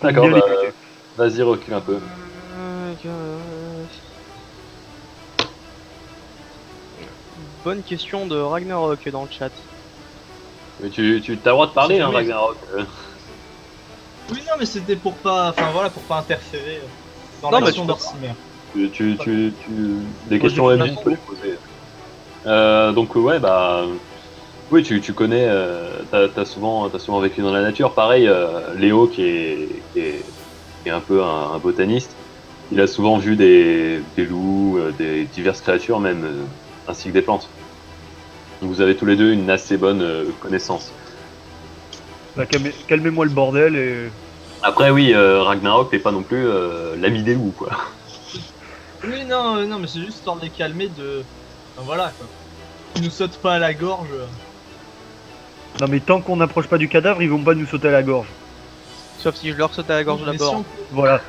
D'accord, bien bah, les buter. vas-y, recule un peu. Bonne question de Ragnarok dans le chat. Mais tu t'as le droit de On sait parler, hein, jamais. Ragnarok. Oui, non, mais c'était pour pas, enfin voilà, pour pas interférer dans Non, mais l'action tu peux d'Orsimer. Des questions de MJ, toute tu peux les poser. Donc, ouais, bah. Oui, tu connais, t'as souvent vécu dans la nature. Pareil, Léo, qui est un peu un botaniste, il a souvent vu des loups, des diverses créatures même, ainsi que des plantes. Donc vous avez tous les deux une assez bonne connaissance. Bah, calmez-moi le bordel et... Après, oui, Ragnarok n'est pas non plus l'ami des loups, quoi. Oui, non, non, mais c'est juste histoire de les calmer de, enfin, voilà quoi. Ils nous sautent pas à la gorge. Non mais tant qu'on n'approche pas du cadavre, ils vont pas nous sauter à la gorge. Sauf si je leur saute à la gorge Mais d'abord. Voilà.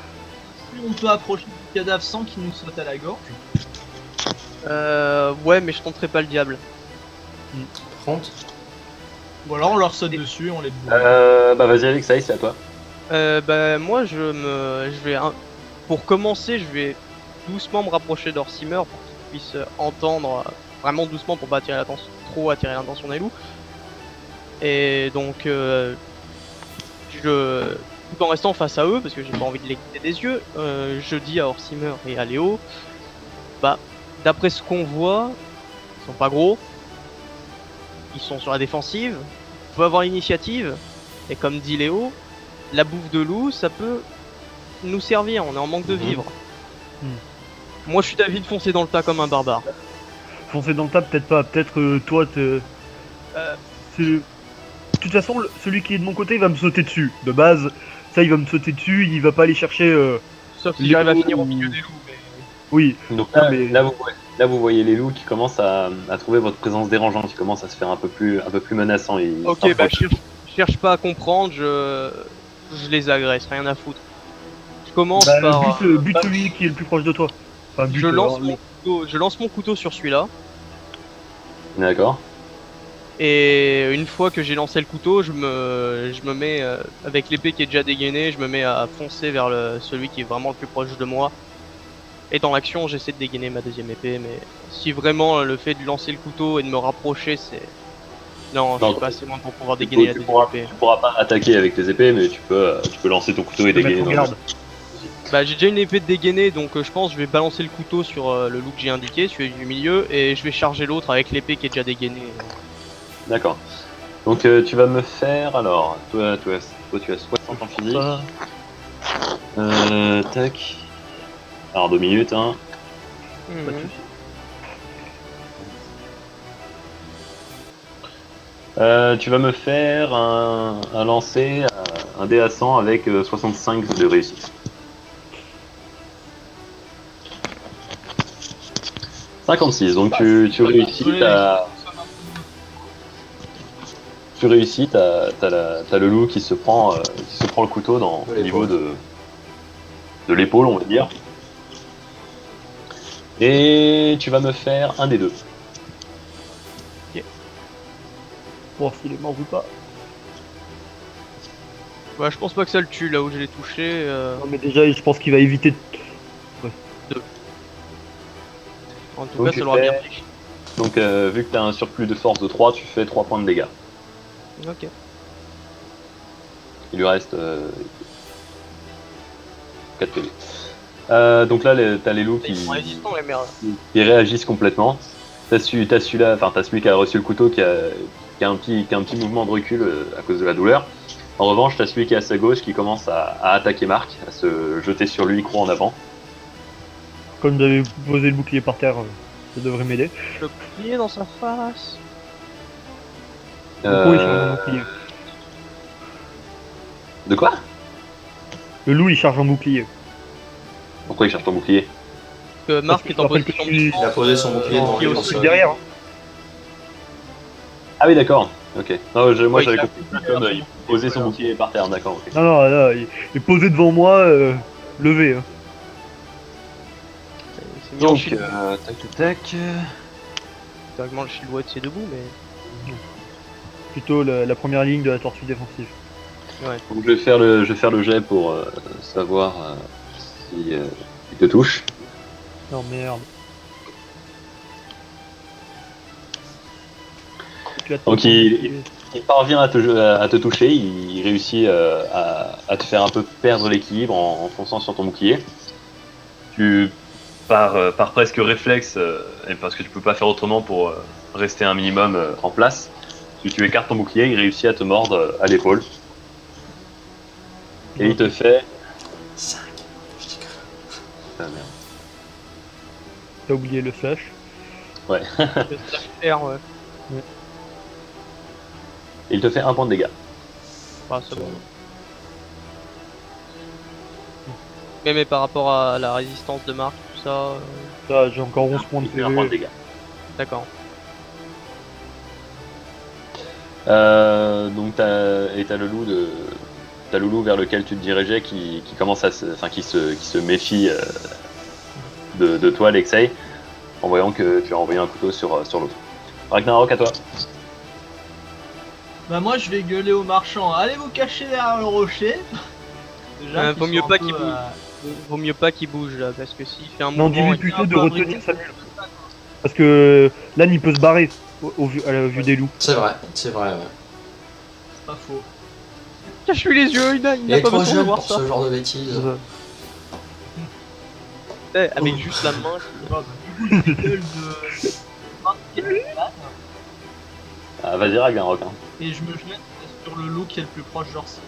si on peut approcher du cadavre sans qu'ils nous sautent à la gorge. Ouais, mais je tenterai pas le diable. 30. Ou alors on leur saute dessus, on les bourre. Bah vas-y Alexei, c'est à toi. Bah moi je vais pour commencer, je vais doucement me rapprocher d'Orsimer pour qu'il puisse entendre vraiment doucement pour pas attirer l'attention, trop attirer l'attention des loups. Et donc tout en restant face à eux parce que j'ai pas envie de les quitter des yeux, je dis à Orsimer et à Léo, bah d'après ce qu'on voit, ils sont pas gros, ils sont sur la défensive, on peut avoir l'initiative et comme dit Léo, la bouffe de loup, ça peut nous servir, on est en manque de vivre. Moi je suis d'avis de foncer dans le tas comme un barbare. Foncer dans le tas, peut-être pas. Peut-être toi, de toute façon, celui qui est de mon côté, il va me sauter dessus. De base, ça, il va me sauter dessus, il va pas aller chercher... Sauf si les j'arrive à loups finir au ou- milieu des loups. Mais... Oui, Donc Ah, mais- là, vous voyez les loups qui commencent à trouver votre présence dérangeante, qui commencent à se faire un peu plus menaçant. Ok, bah je cherche pas à comprendre, je les agresse, rien à foutre. Je commence bah, par... bute celui qui est le plus proche de toi. Enfin, bute, je lance mon couteau sur celui-là. D'accord. Et une fois que j'ai lancé le couteau, je me mets, avec l'épée qui est déjà dégainée, je me mets à foncer vers celui qui est vraiment le plus proche de moi. Et dans l'action, j'essaie de dégainer ma deuxième épée, mais si vraiment le fait de lancer le couteau et de me rapprocher, c'est... Non, je suis pas assez loin pour pouvoir dégainer la deuxième épée. Tu pourras pas attaquer avec tes épées, mais tu peux lancer ton couteau et dégainer dans le... Bah j'ai déjà une épée de dégainer, donc je pense que je vais balancer le couteau sur le loup que j'ai indiqué, celui du milieu, et je vais charger l'autre avec l'épée qui est déjà dégainée. D'accord. Donc tu vas me faire, alors, toi tu as 60 en physique. Tac. Alors 2 minutes, hein. Mhm. Pas de soucis. Tu vas me faire un lancer, un dé à 100 avec 65 de réussite. 56, donc tu réussis, t'as le loup qui se prend le couteau au niveau de l'épaule, on va dire. Et tu vas me faire un des deux. Voir s'il est mort ou pas. Bah je pense pas que ça le tue là où je l'ai touché. Non mais déjà, je pense qu'il va éviter... En tout Donc, cas, ça l'aura bien pris. Donc vu que tu as un surplus de force de 3, tu fais 3 points de dégâts. Ok. Il lui reste 4 PV. Donc là, t'as les loups Ils sont résistants les merdes. qui réagissent complètement. T'as celui qui a reçu le couteau qui a un petit mouvement de recul à cause de la douleur. En revanche, t'as celui qui est à sa gauche qui commence à attaquer Marc, à se jeter sur lui, croix en avant. Comme j'avais posé le bouclier par terre, ça devrait m'aider. Le bouclier dans sa face. Le loup, il charge un bouclier. De quoi? Le loup, il charge un bouclier. Pourquoi il cherche ton bouclier? Que Marc Parce est que en je rappelle position que je suis- Il a posé son bouclier devant Qui est lui. aussi dans derrière. Hein. Ah oui, d'accord. Ok. Non, moi Ouais, j'avais il a- compris comme il posait son bouclier par terre, d'accord. Ok. Non, non, là, il est posé devant moi, levé. Hein. C'est mis en Donc, shield. tac. Théoriquement, le shield doit être debout, mais. Plutôt la première ligne de la tortue défensive. Ouais. Donc je vais faire le jet pour savoir si il te touche. Non merde. Tu vas te Donc, prendre- Il parvient à te toucher, il réussit à te faire un peu perdre l'équilibre en fonçant sur ton bouclier. Tu par presque réflexe, et parce que tu peux pas faire autrement pour rester un minimum en place, tu écartes ton bouclier, il réussit à te mordre à l'épaule. Et il te fait... 5. Je déconne. Ah, merde. T'as oublié le slash. Le slash R, ouais. Il te fait 1 point de dégâts. Bah, c'est bon. Mais par rapport à la résistance de marque, tout ça. Ça, j'ai encore 11 points de Il te fait 1 point de PV. dégâts. D'accord. Donc t'as le loup vers lequel tu te dirigeais qui commence à qui se méfie de toi, Alexei, en voyant que tu as envoyé un couteau sur l'autre. Ragnarok, à toi. Bah moi je vais gueuler aux marchands, allez vous cacher derrière le rocher. Déjà, Vaut qu'ils mieux sont pas un qu'il peu, bouge. Vaut mieux pas qu'il bouge là, parce que s'il fait un Non, mouvement. dis-lui plutôt un de peu retenir abrité. sa mule. Parce que l'âne il peut se barrer à la vue des loups. C'est vrai, ouais. C'est pas faux. Cache-lui les yeux, il Il n'a est pas trop besoin de jeune voir pour ça. ce genre de bêtises. Avec juste la main. Bon, bah, du coup je gueule de... Ah, vas-y, Ragnarok. Hein. Et je me jette sur le loup qui est le plus proche genre si.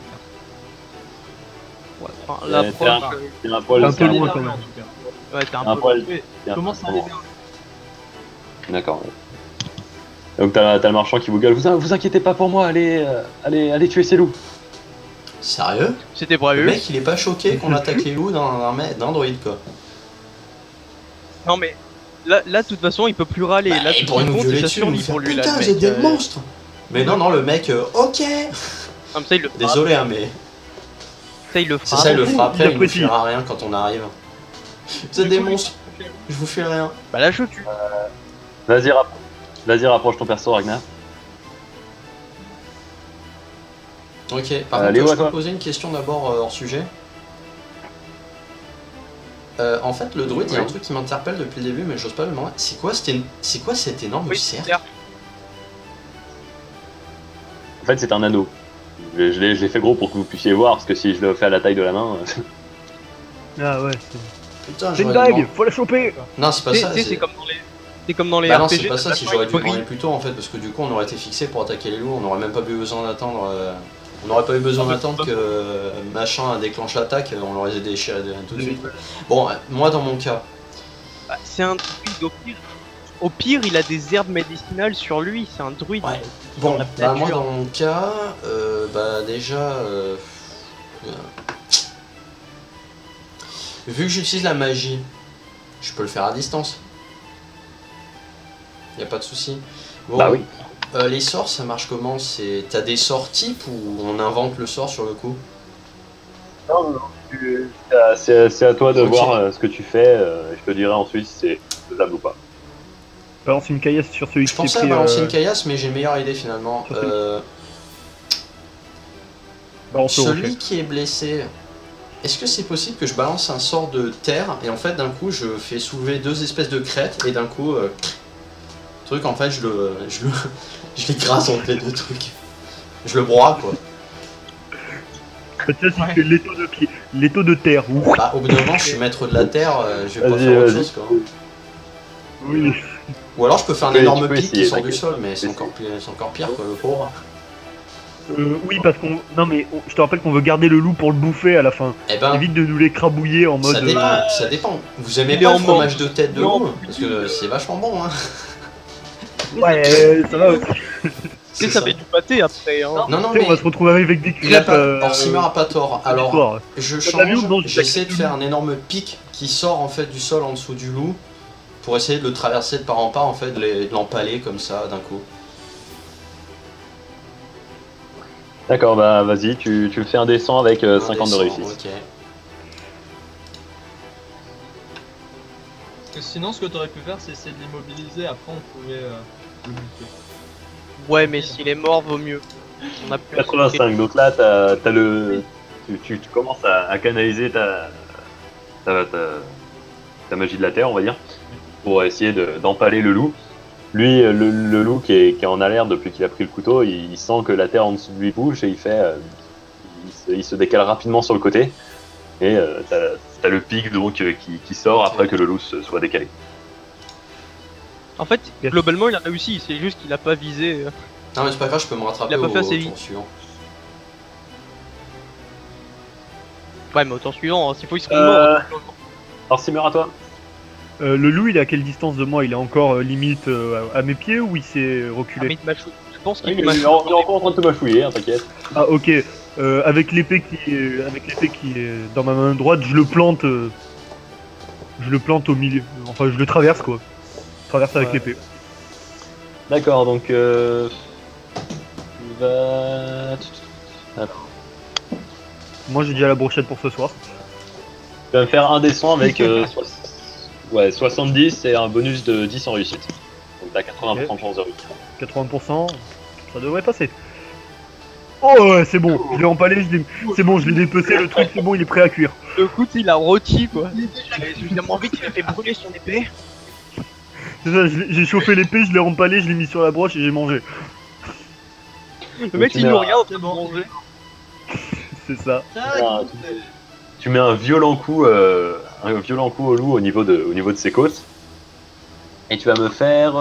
Ouais, enfin, l'approche. C'est un poil. Un peu c'est loin, un- quand même. En tout cas. Ouais, t'es un un peu. poil. Oui, c'est un commence peu à aller loin. vers D'accord. Ouais. Donc t'as le marchand qui vous gueule. Vous inquiétez pas pour moi. Allez tuer ces loups. Sérieux? C'était Le prévu. mec il est pas choqué qu'on attaque les loups d'un droïde quoi. Non mais là de toute façon il peut plus râler. Bah, Là il tout pourrait ce qui nous compte, gueuler c'est sa dessus, nous survie faire pour lui là. putain le vous êtes mec, des monstres. Mais non le mec ok. Comme ça il le fera. Désolé hein mais Ça il le c'est fera. ça il le fera après, il nous J'apprécie. filera rien quand on arrive. Vous êtes des monstres, je vous file rien. Bah là je tue. Vas-y, rapproche ton perso, Ragnar. Ok, par contre Léo, je à peux toi. poser une question d'abord hors sujet. En fait le druide il y a un Oui. truc qui m'interpelle depuis le début mais j'ose pas le demander. C'est quoi cet énorme Oui, cercle? cercle. En fait, c'est un anneau. Je l'ai fait gros pour que vous puissiez voir, parce que si je le fais à la taille de la main. Ah ouais, Putain c'est une j'aurais dû blague, faut la choper. Non c'est pas ça. C'est comme dans les. C'est comme dans les Bah non, RPG. c'est pas ça, si la j'aurais dû brille. demander plus tôt en fait, parce que du coup on aurait été fixé pour attaquer les loups, on n'aurait même pas eu besoin d'attendre. On n'aurait pas eu besoin d'attendre que machin déclenche l'attaque, on l'aurait déchiré tout de suite. Bon, moi dans mon cas, Bah, c'est un druide au pire. Au pire il a des herbes médicinales sur lui. C'est un druide. ouais. Bon, la bah, moi nature. dans mon cas, bah déjà, vu que j'utilise la magie, je peux le faire à distance. Y a pas de souci. Bon, Bah oui. Les sorts, ça marche comment? T'as des sorts types ou on invente le sort sur le coup? C'est à toi de Ok. voir ce que tu fais. Je te dirai ensuite si c'est faisable ou pas. Balance une caillasse sur celui Je qui s'est pensais à pris. balancer une caillasse, mais j'ai une meilleure idée finalement. Sur balance au rocher. Celui qui est blessé, est-ce que c'est possible que je balance un sort de terre et en fait d'un coup je fais soulever deux espèces de crêtes et d'un coup, truc en fait je l'écrase entre les deux trucs. Je le broie quoi. Bah, tiens, si tu fais l'étau de terre. Ouh. Bah, au bout d'un moment, je suis maître de la terre, je vais pas Vas-y, faire autre vas-y. chose quoi. Oui. Ou alors je peux faire un Tu peux énorme pic essayer, qui sort du t'inquiète. sol, mais c'est encore pire quoi, le pauvre. Oui, parce qu'on. Non, mais je te rappelle qu'on veut garder le loup pour le bouffer à la fin. Eh ben, Évite de nous l'écrabouiller en mode. ça dépend. Vous aimez Il est pas en le fromage manque. de tête de Non. loup? Parce que c'est vachement bon hein. Ouais, ça va aussi. Tu sais, ça fait du pâté après. Hein. Non, non, Tu sais, on va mais se retrouver avec des il a crêpes. pas... Orsimer a pas tort. Alors, soir. je T'as vu ou non, change, du j'essaie sac de de faire un énorme pic qui sort en fait du sol en dessous du loup pour essayer de le traverser de part en part, en fait, de l'empaler comme ça d'un coup. D'accord, bah vas-y, tu le fais un descend avec 50 de Indécent, réussite. Ok. Parce que sinon, ce que t'aurais pu faire, c'est essayer de l'immobiliser. Après, on pouvait le buter. Ouais, mais s'il est mort, vaut mieux. On a plus 85, donc là, t'as le... tu commences à canaliser ta magie de la terre, on va dire, pour essayer d'empaler le loup. Lui, le loup qui est en alerte depuis qu'il a pris le couteau, il sent que la terre en dessous de lui bouge et il se décale rapidement sur le côté. Et t'as le pic donc qui sort après que le loup soit décalé. En fait, globalement, il a réussi, c'est juste qu'il a pas visé. Non mais c'est pas grave, je peux me rattraper Il a pas fait au assez tour vite. suivant. Ouais, mais au temps suivant, s'il faut, il se Alors, Simmer, à toi. Le loup, il est à quelle distance de moi? Il est encore limite à mes pieds ou il s'est reculé? Je pense Il qu'il est m'a encore en train de te mâchouiller, hein, t'inquiète. Ah ok. Avec l'épée qui est dans ma main droite, je le plante au milieu. Enfin, je le traverse quoi. Je traverse avec l'épée. D'accord, donc tu vas... Alors, Moi, j'ai déjà la brochette pour ce soir. tu vas me faire un dessin avec 70 et un bonus de 10 en réussite. Donc t'as 80% de chance de réussir. 80%, ça devrait passer. Oh ouais, c'est bon, je l'ai empalé, c'est bon, je l'ai dépecé, le truc, c'est bon, il est prêt à cuire. Le coup, il a rôti quoi. Il est suffisamment vite qu'il a fait brûler son épée. C'est ça, j'ai chauffé l'épée, je l'ai empalé, je l'ai mis sur la broche et j'ai mangé. Le mec, tu il mets nous un- regarde en train c'est de bon. manger. C'est ça. Ah, Tu mets un violent coup au loup au niveau de ses côtes. Et tu vas me faire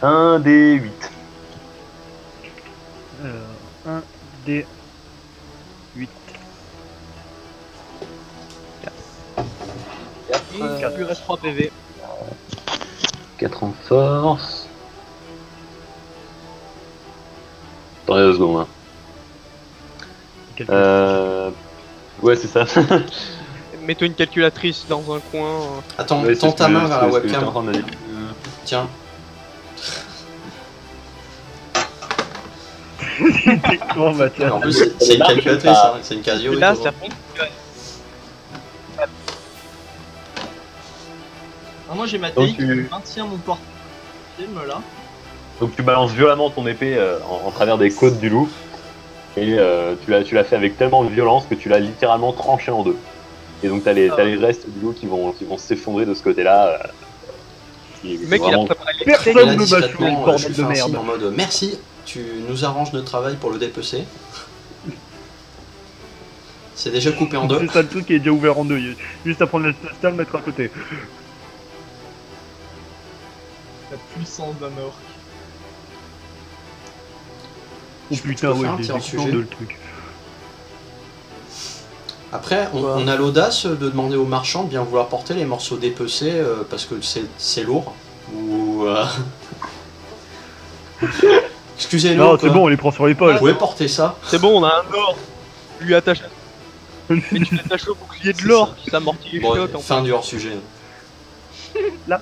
un des 8. 1, D, 8. Il lui reste 3 PV. 4 en force. Attendez 2 secondes. Hein. Ouais, c'est ça. Mets-toi une calculatrice dans un coin. Attends, Ouais, tends c'est ta ce que- main vers la c'est ce que j'étais en webcam. train de me dire. Tiens. Techniquement, En Mathias. plus, c'est une marche calculatrice, pas. hein, c'est une Casio. Et et là, tout. ça fonctionne. Ah, moi j'ai ma Donc, taille qui tu- maintient mon porte-film là. Donc tu balances violemment ton épée en travers des côtes du loup. Et tu l'as fait avec tellement de violence que tu l'as littéralement tranché en deux. Et donc t'as les restes du loup qui vont s'effondrer de ce côté-là. Le mec, il a préparé les Personne Et là, ne m'a discrètement, choué, je bordel lui de fais un merde. signe en mode merci, tu nous arranges notre travail pour le dépecer. C'est déjà coupé en deux. C'est ça le truc qui est déjà ouvert en deux. Il y a juste à prendre la pasta, le mettre à côté. La puissance d'un orc. Oh Je peux putain, faire ouais, un j'ai petit hors-sujet. deux le truc. Après, on a l'audace de demander aux marchands de bien vouloir porter les morceaux dépecés parce que c'est lourd. Ou. Excusez-nous. Non, quoi. c'est bon, on les prend sur Vous l'épaule. pouvez porter ça. C'est bon, on a un or. Lui attache. Et tu l'attaches au bouclier de C'est l'or, ça. qui s'amortit les Bon, chocs. fin du hors-sujet. Là.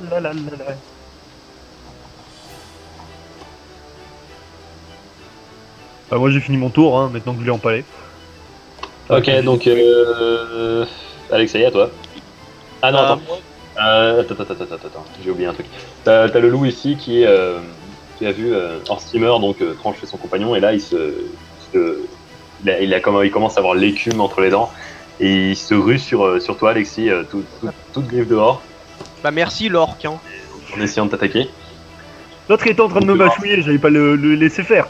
Bah, moi j'ai fini mon tour, hein, maintenant que je l'ai empalé. Ok, donc Alexei, à toi. Ah non, attends. Attends, j'ai oublié un truc. T'as le loup ici qui a vu Horstimer donc trancher son compagnon et là il commence à avoir l'écume entre les dents et il se rue sur toi Alexis, toute griffe dehors Bah merci l'orc, hein. en essayant de t'attaquer. L'autre était en train de me mâchouiller, j'allais pas le laisser faire.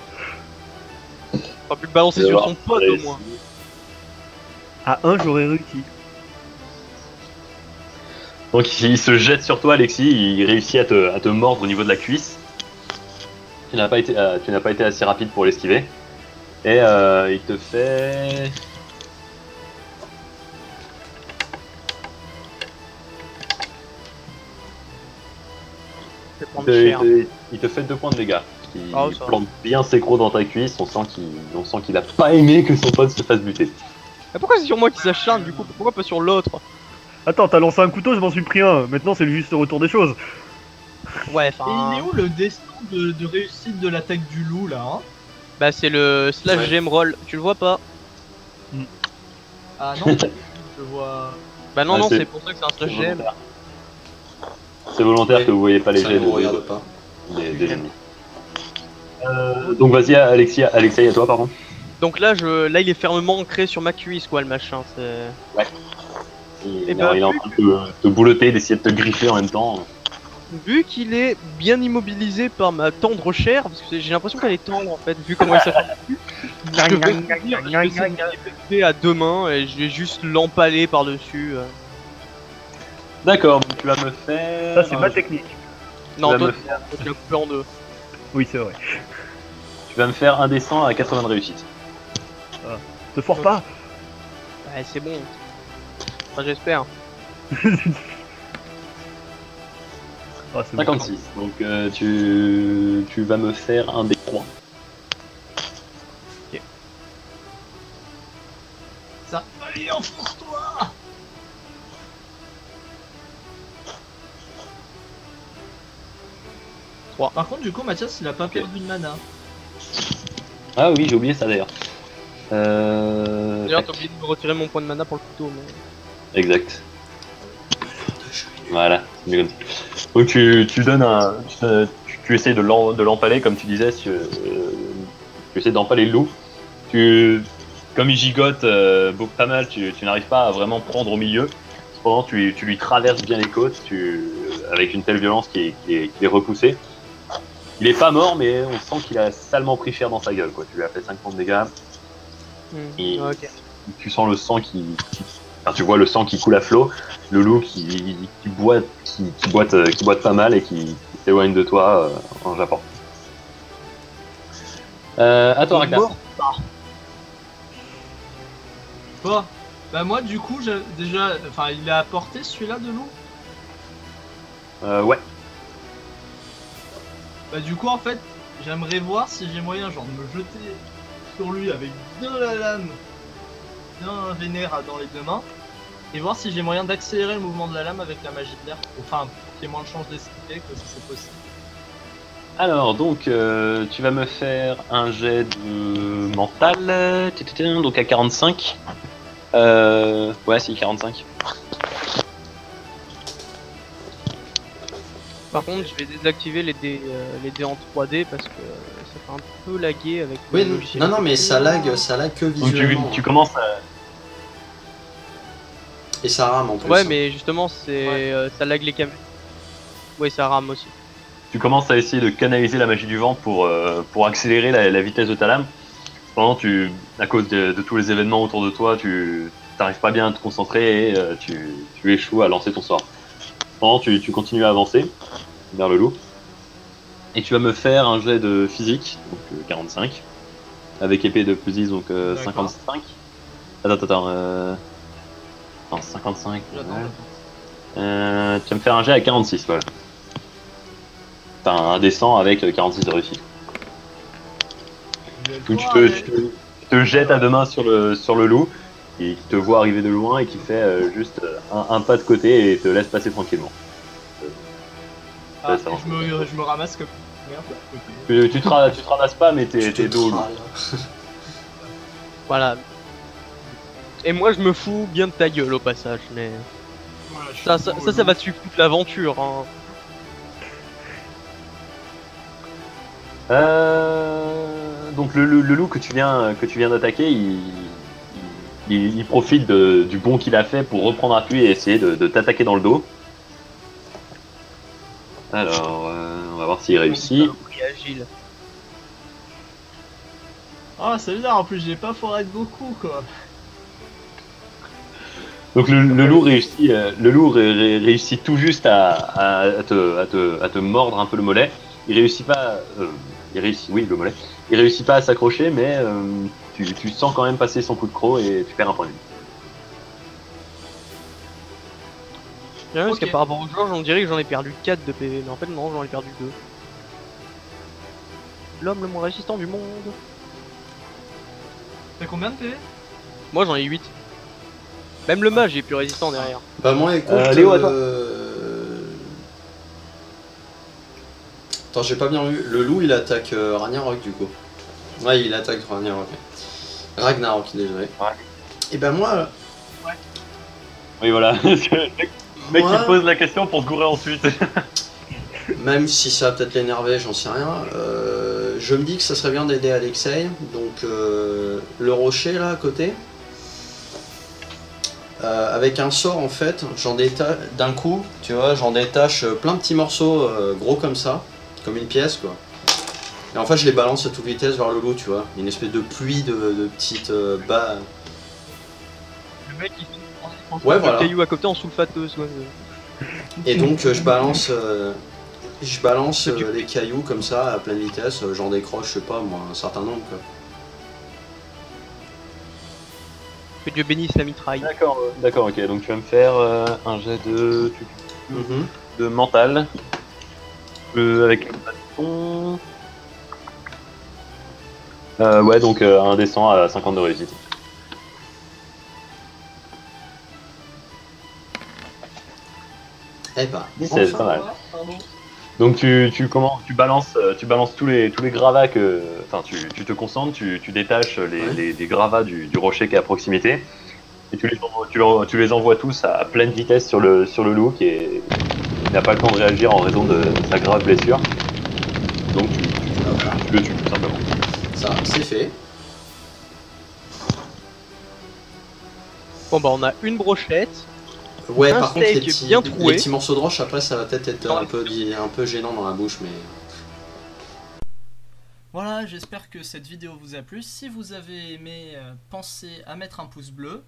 Pas pu le balancer sur son pote au moins. À 1, j'aurais réussi. Donc il se jette sur toi Alexis, il réussit à te mordre au niveau de la cuisse. Tu n'as pas été assez rapide pour l'esquiver. Et il te fait... C'est prendre cher. Il te fait 2 points de dégâts. Il Ah, ça va. plante bien ses crocs dans ta cuisse, on sent qu'il a pas aimé que son pote se fasse buter. Mais pourquoi c'est sur moi qui s'acharne du coup? Pourquoi pas sur l'autre? Attends, t'as lancé un couteau, je m'en suis pris un. Maintenant, c'est le juste retour des choses. Ouais, Et enfin. il est où le destin de réussite de l'attaque du loup là hein? Bah c'est le slash Ouais. gem roll, tu le vois pas? Ah non, je vois. Bah non, Ah, non, c'est- c'est pour ça que c'est un slash gem. C'est volontaire Ouais. que vous voyez pas les Ça jets ne me regarde pas. des ennemis. Donc vas-y, Alexis, à toi, pardon. Donc là, là, il est fermement ancré sur ma cuisse, quoi, le machin. Il, Eh ben, il est en train de te boulotter, d'essayer de te griffer en même temps. Vu qu'il est bien immobilisé par ma tendre chair, parce que j'ai l'impression qu'elle est tendre en fait, vu comment il s'affaire dessus, je vais essayer de l'effectuer à deux mains et je vais juste l'empaler par-dessus. D'accord, donc tu vas me faire. Ça, c'est ma technique. Non, vas toi, me tu l'as coupé en deux. Oui, c'est vrai. Tu vas me faire un dessin à 80 de réussite. Te foire pas. Ouais, c'est bon. Enfin, j'espère. Ah, c'est bon. 56. Donc tu vas me faire un des 3. Ça. Allez, enfonce-toi. Par contre, du coup, Mathias, il a pas perdu de mana. Ah oui, j'ai oublié ça d'ailleurs. D'ailleurs, tac. t'as oublié de me retirer mon point de mana pour le couteau. Mais... Exact. Voilà, c'est mieux comme ça. Donc tu donnes un. Tu essayes de l'empaler, comme tu disais, tu essaies d'empaler le loup. Comme il gigote pas mal, tu n'arrives pas à vraiment prendre au milieu. Cependant, tu lui traverses bien les côtes avec une telle violence qui est repoussée. Il est pas mort, mais on sent qu'il a salement pris cher dans sa gueule, quoi. Tu lui as fait 5 points de dégâts. Et ok. tu sens le sang enfin, tu vois le sang qui coule à flot, le loup qui boite pas mal et qui s'éloigne de toi en jappant. À toi, Ragnar. Bon, bah moi, du coup, déjà, enfin, il a apporté celui-là de loup. Ouais. Bah du coup, en fait, j'aimerais voir si j'ai moyen, genre, de me jeter sur lui avec de la lame, d'un vénère dans les deux mains, et voir si j'ai moyen d'accélérer le mouvement de la lame avec la magie de l'air, enfin, pour qu'il y ait moins de chance d'esquiver que si c'est possible. Alors, donc, tu vas me faire un jet de mental, donc à 45. Ouais, si, 45. Par contre, je vais désactiver les dés en 3D parce que ça fait un peu laguer avec Oui, le logiciel. non, mais ça lag que Donc visuellement. tu commences à... Et ça rame en plus. Ouais, mais justement, ça lag les caméras. Ouais, ça rame aussi. Tu commences à essayer de canaliser la magie du vent pour accélérer la vitesse de ta lame. Pendant à cause de tous les événements autour de toi, tu n'arrives pas bien à te concentrer et tu échoues à lancer ton sort. Pendant tu continues à avancer vers le loup. Et tu vas me faire un jet de physique, donc 45. Avec épée de plus 10, donc 55. Attends. Non, 55. J'attends. Tu vas me faire un jet à 46, voilà. T'as un descend avec 46 de réussite. Donc tu te jettes à deux mains sur le loup, qui te voit arriver de loin et qui fait juste un pas de côté et te laisse passer tranquillement. Ah, ça avance. je me ramasse comme merde. Tu te ramasses pas, mais t'es Tu te dos au loup. trales. Voilà. Et moi, je me fous bien de ta gueule au passage, mais Voilà, ça va suivre toute l'aventure. Hein. Donc le loup que tu viens d'attaquer, il profite du bond qu'il a fait pour reprendre appui et essayer de t'attaquer dans le dos. Alors, on va voir s'il réussit. Agile. Ah, c'est bizarre, en plus, j'ai pas forêt de beaucoup, quoi. Donc le loup réussit tout juste à te mordre un peu le mollet. Il réussit pas, oui, le mollet. Il réussit pas à s'accrocher, mais tu sens quand même passer son coup de croc et tu perds un point de vie. Bien, parce Ok. que par rapport aux joueurs, on dirait que j'en ai perdu 4 de PV, mais en fait, non, j'en ai perdu 2. L'homme le moins résistant du monde. T'as combien de PV? Moi, j'en ai 8. Même le mage est plus résistant derrière. Bah moi écoute, Léo, à toi. Attends, j'ai pas bien vu. Le loup il attaque Ragnarok du coup. Ouais, il attaque Ragnarok. Ragnarok, désolé. Ouais. Et ben moi, Oui, voilà. Le mec Moi- qui pose la question pour se gourer ensuite. même si ça va peut-être l'énerver, j'en sais rien, je me dis que ça serait bien d'aider Alexei. Donc le rocher là à côté. Avec un sort en fait, j'en détache d'un coup, tu vois, j'en détache plein de petits morceaux gros comme ça, comme une pièce quoi. Et en fait je les balance à toute vitesse vers le loup, tu vois. Une espèce de pluie de petites bas. Le mec il Ouais, voilà. le caillou à côté en sulfateuse. Ouais. Et donc je balance les cailloux comme ça à pleine vitesse, j'en décroche, je sais pas moi, un certain nombre quoi. Que Dieu bénisse la mitraille. D'accord, ok. Donc tu vas me faire un jet de mental. Avec le bâton. Ouais, donc un descend à 50 de réussite. Eh bah, 17, pas mal. Pardon. Donc tu balances tous les gravats que, enfin tu te concentres, tu détaches les gravats du rocher qui est à proximité et tu les envoies tous à pleine vitesse sur le loup qui n'a pas le temps de réagir en raison de sa grave blessure. Donc tu le tues tout simplement. ça c'est fait. Bon bah on a une brochette. Ouais, Un par contre, steak bien troué. les petits morceaux de roche, après, ça va peut-être être un peu gênant dans la bouche, mais... Voilà, j'espère que cette vidéo vous a plu. Si vous avez aimé, pensez à mettre un pouce bleu.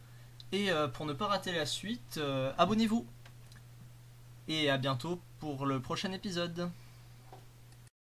Et pour ne pas rater la suite, abonnez-vous. Et à bientôt pour le prochain épisode.